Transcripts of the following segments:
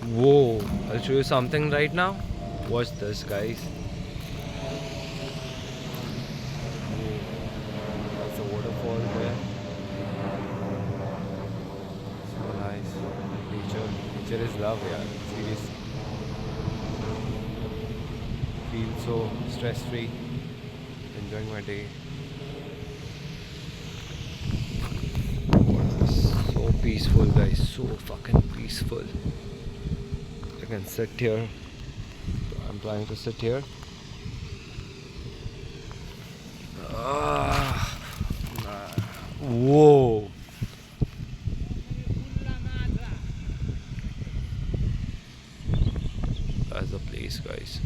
Whoa, I'll show you something right now. Watch this, guys. Whoa, that's a waterfall there. So nice. Nature is love, yeah. Seriously. Feel so stress free. Enjoying my day. So peaceful, guys. So fucking peaceful. I can sit here. I'm planning to sit here. Ah, whoa. That's the place, guys.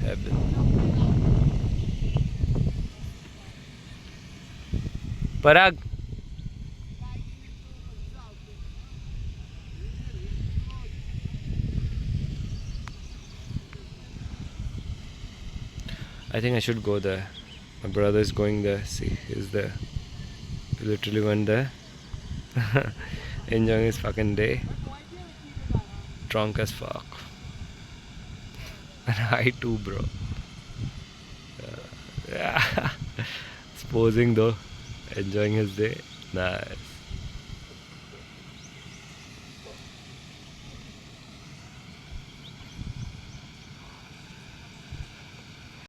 Heaven. Parag. I think I should go there. My brother is going there. See, he's there. He literally went there. Enjoying his fucking day. Drunk as fuck. And I too, bro. Yeah. It's posing though. Enjoying his day. Nice.